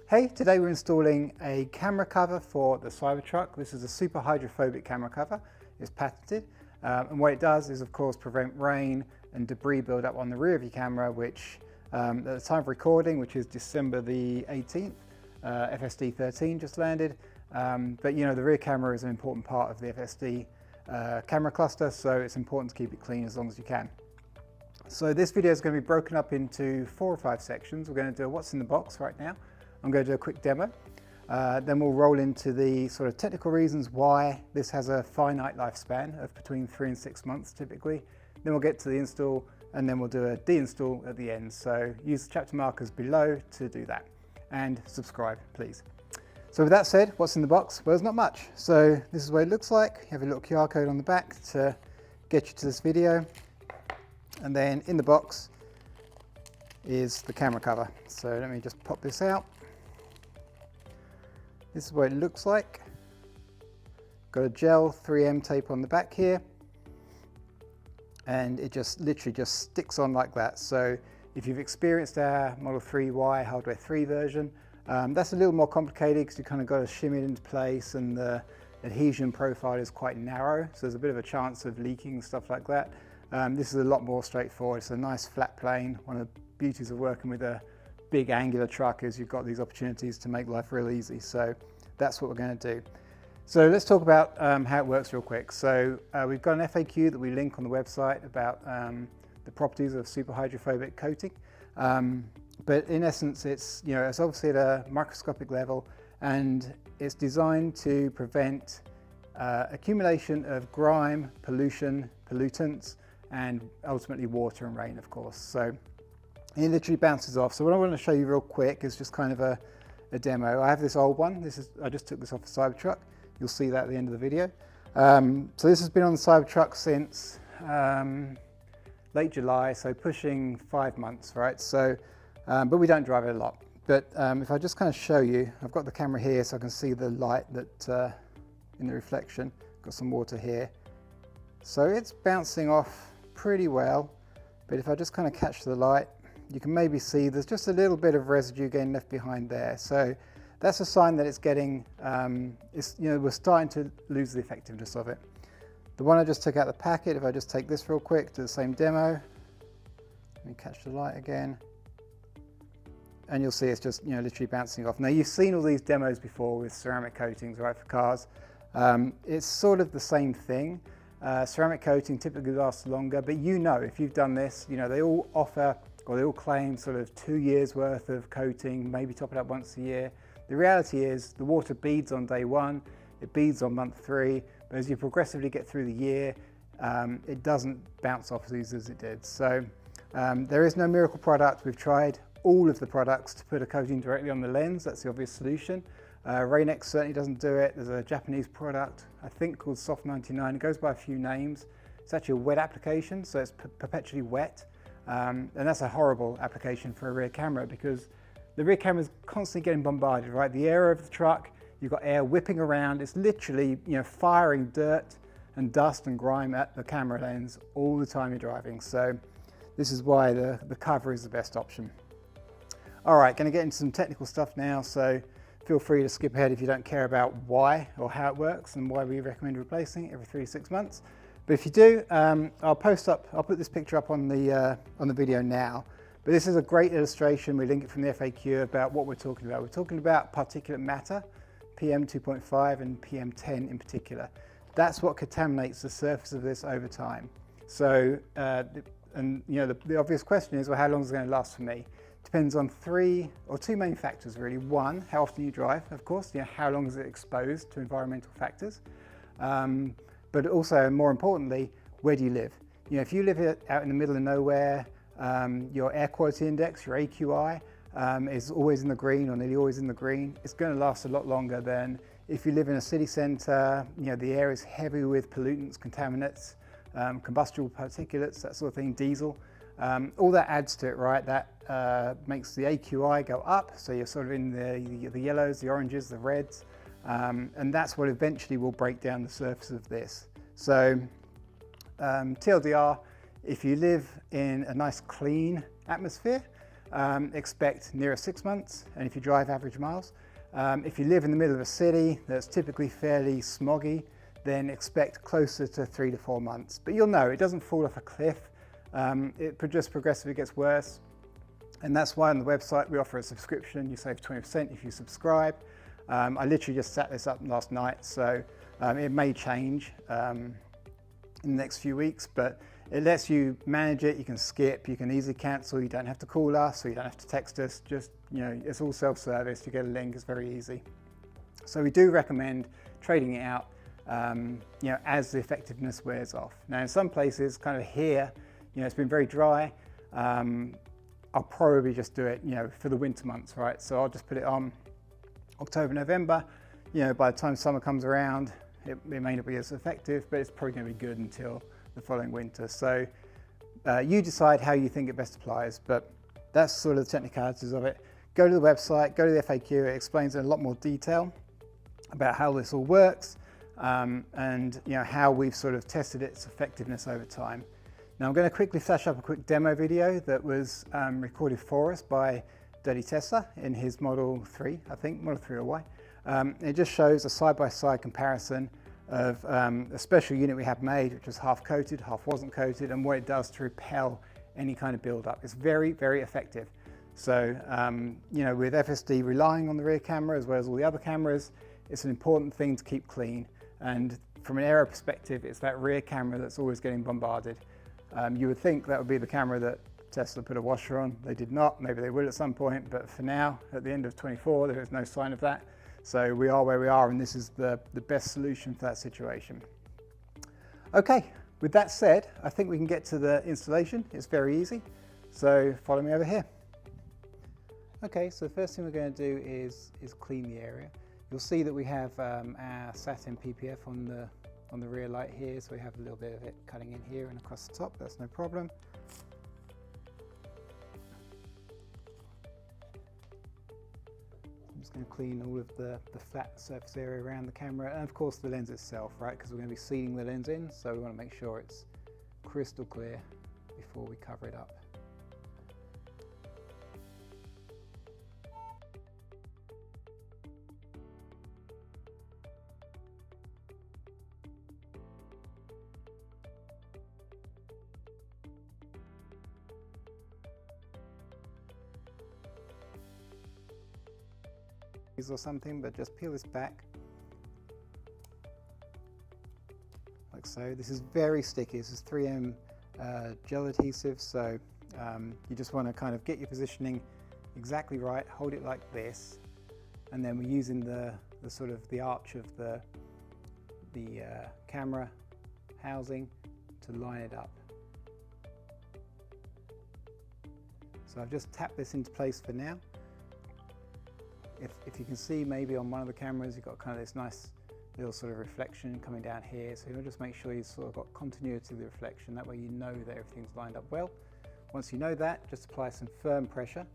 Hey, today we're installing a camera cover for the Cybertruck. This is a superhydrophobic camera cover. It's patented. And what it does is, of course, prevent rain and debris build-up on the rear of your camera, which at the time of recording, which is December the 18th, FSD 13 just landed. But you know, the rear camera is an important part of the FSD camera cluster, so it's important to keep it clean as long as you can. So this video is going to be broken up into 4 or 5 sections. We're going to do what's in the box right now. I'm going to do a quick demo. Then we'll roll into the sort of technical reasons why this has a finite lifespan of between 3 and 6 months typically. Then we'll get to the install, and then we'll do a deinstall at the end. So use the chapter markers below to do that. And subscribe, please. So with that said, what's in the box? Well, there's not much. So this is what it looks like. You have a little QR code on the back to get you to this video. And then in the box is the camera cover. So let me just pop this out. This is what it looks like. Got a gel 3M tape on the back here, and it just literally just sticks on like that. So if you've experienced our Model 3Y Hardware 3 version, that's a little more complicated because you kind of got to shim it into place, and the adhesion profile is quite narrow, so there's a bit of a chance of leaking and stuff like that. This is a lot more straightforward. It's a nice flat plane. One of the beauties of working with a big angular truck is you've got these opportunities to make life real easy. So that's what we're going to do. So let's talk about how it works real quick. So we've got an FAQ that we link on the website about the properties of superhydrophobic coating. But in essence, it's, you know, it's obviously at a microscopic level, and it's designed to prevent accumulation of grime, pollution, pollutants, and ultimately water and rain, of course. So it literally bounces off. So what I want to show you real quick is just kind of a demo. I have this old one. I just took this off the Cybertruck. You'll see that at the end of the video. So this has been on the Cybertruck since late July, so pushing 5 months, right? So, but we don't drive it a lot. But if I just kind of show you, I've got the camera here so I can see the light that in the reflection. Got some water here. So it's bouncing off pretty well. But if I just kind of catch the light, you can maybe see there's just a little bit of residue getting left behind there. So that's a sign that it's getting, we're starting to lose the effectiveness of it. The one I just took out the packet, if I just take this real quick, do the same demo. Let me catch the light again. And you'll see it's just, you know, literally bouncing off. Now you've seen all these demos before with ceramic coatings, right, for cars. It's sort of the same thing. Ceramic coating typically lasts longer, but you know, if you've done this, you know, they all offer, or they all claim sort of 2 years worth of coating, maybe top it up once a year. The reality is the water beads on day 1, it beads on month 3, but as you progressively get through the year, it doesn't bounce off as easy as it did. So there is no miracle product. We've tried all of the products to put a coating directly on the lens. That's the obvious solution. Rain-X certainly doesn't do it. There's a Japanese product, I think, called Soft 99. It goes by a few names. It's actually a wet application, so it's perpetually wet. And that's a horrible application for a rear camera because the rear camera is constantly getting bombarded, right? The air of the truck, you've got air whipping around. It's literally, you know, firing dirt and dust and grime at the camera lens all the time you're driving. So this is why the cover is the best option. All right, going to get into some technical stuff now. So feel free to skip ahead if you don't care about why or how it works and why we recommend replacing it every 3 to 6 months. But if you do, I'll put this picture up on the video now. But this is a great illustration. We link it from the FAQ about what we're talking about. We're talking about particulate matter, PM 2.5 and PM 10 in particular. That's what contaminates the surface of this over time. So, and you know, the obvious question is, well, how long is it going to last for me? Depends on 2 main factors really. One, how often you drive, of course. You know, how long is it exposed to environmental factors? But also, more importantly, where do you live? You know, if you live out in the middle of nowhere, your air quality index, your AQI, is always in the green or nearly always in the green. It's going to last a lot longer than if you live in a city centre. You know, the air is heavy with pollutants, contaminants, combustible particulates, that sort of thing, diesel. All that adds to it, right? That makes the AQI go up, so you're sort of in the yellows, the oranges, the reds, and that's what eventually will break down the surface of this. So TLDR, if you live in a nice clean atmosphere, expect nearer 6 months, and if you drive average miles. If you live in the middle of a city that's typically fairly smoggy, then expect closer to 3 to 4 months. But you'll know, it doesn't fall off a cliff. It just progressively gets worse. And that's why on the website we offer a subscription. You save 20% if you subscribe. I literally just set this up last night, so it may change in the next few weeks, but it lets you manage it. You can skip, you can easily cancel. You don't have to call us or you don't have to text us. Just, you know, it's all self-service. You get a link, it's very easy. So we do recommend trading it out, you know, as the effectiveness wears off. Now in some places, kind of here, you know, it's been very dry. I'll probably just do it, you know, for the winter months, right? So I'll just put it on October, November. You know, by the time summer comes around, it may not be as effective, but it's probably going to be good until the following winter. So you decide how you think it best applies, but that's sort of the technicalities of it. Go to the website, go to the FAQ. It explains in a lot more detail about how this all works, and you know, how we've sort of tested its effectiveness over time. Now I'm going to quickly flash up a quick demo video that was recorded for us by Dirty Tesla in his Model 3, I think, Model 3 or Y. It just shows a side-by-side comparison of a special unit we have made, which was half coated, half wasn't coated, and what it does to repel any kind of build-up. It's very, very effective. So, you know, with FSD relying on the rear camera as well as all the other cameras, it's an important thing to keep clean. And from an aero perspective, it's that rear camera that's always getting bombarded. You would think that would be the camera that Tesla put a washer on. They did not. Maybe they will at some point, but for now, at the end of 24, there is no sign of that. So we are where we are, and this is the best solution for that situation. Okay, with that said, I think we can get to the installation. It's very easy. So follow me over here. Okay, so the first thing we're going to do is clean the area. You'll see that we have our satin PPF on the rear light here, so we have a little bit of it cutting in here and across the top. That's no problem. I'm just going to clean all of the flat surface area around the camera, and of course the lens itself, right, because we're going to be sealing the lens in, so we want to make sure it's crystal clear before we cover it up. Or something, but just peel this back like so. This is very sticky. This is 3M gel adhesive, so you just want to kind of get your positioning exactly right, hold it like this, and then we're using the sort of the arch of the camera housing to line it up. So I've just tapped this into place for now. If you can see, maybe on one of the cameras you've got kind of this nice little sort of reflection coming down here, so you'll just make sure you've sort of got continuity of the reflection. That way you know that everything's lined up well. Once you know that, just apply some firm pressure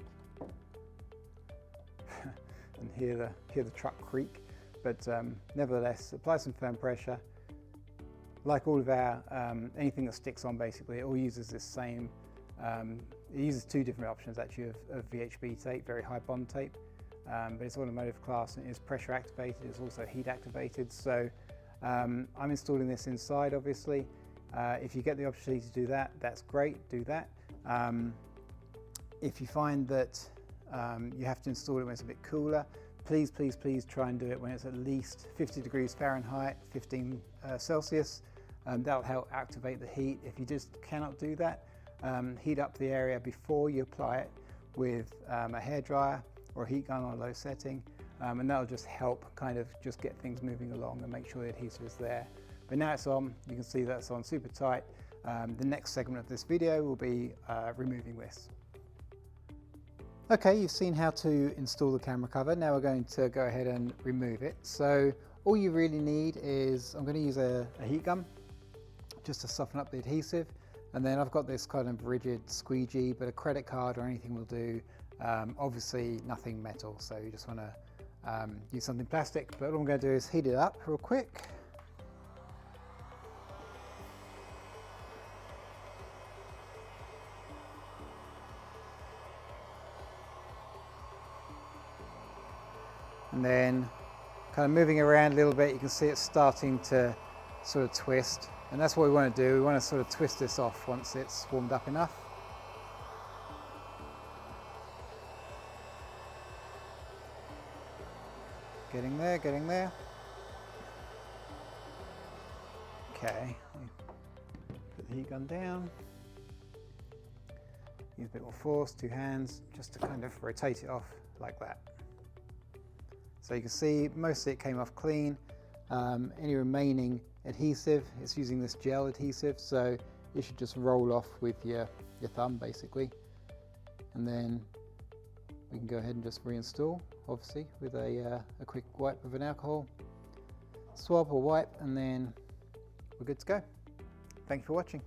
and hear the truck creak, but nevertheless apply some firm pressure. Like all of our anything that sticks on, basically it all uses this same it uses two different options actually of VHB tape, very high bond tape. But it's automotive class and it is pressure activated, it's also heat activated. So I'm installing this inside, obviously. If you get the opportunity to do that, that's great, do that. If you find that you have to install it when it's a bit cooler, please try and do it when it's at least 50 degrees Fahrenheit, 15 Celsius. That'll help activate the heat. If you just cannot do that, heat up the area before you apply it with a hairdryer or a heat gun on a low setting, and that'll just help kind of just get things moving along and make sure the adhesive is there. But now it's on, you can see that's on super tight. The next segment of this video will be removing this. Okay, you've seen how to install the camera cover. Now we're going to go ahead and remove it. So all you really need is, I'm going to use a heat gun just to soften up the adhesive. And then I've got this kind of rigid squeegee, but a credit card or anything will do. Obviously nothing metal, so you just want to use something plastic, but all I'm going to do is heat it up real quick. And then kind of moving around a little bit, you can see it's starting to sort of twist. And that's what we want to do. We want to sort of twist this off once it's warmed up enough. Getting there, getting there. Okay, put the heat gun down. Use a bit more force, 2 hands, just to kind of rotate it off like that. So you can see most of it came off clean. Any remaining adhesive, it's using this gel adhesive, so you should just roll off with your thumb basically. And then we can go ahead and just reinstall, obviously, with a quick wipe with an alcohol swab or wipe, and then we're good to go. Thank you for watching.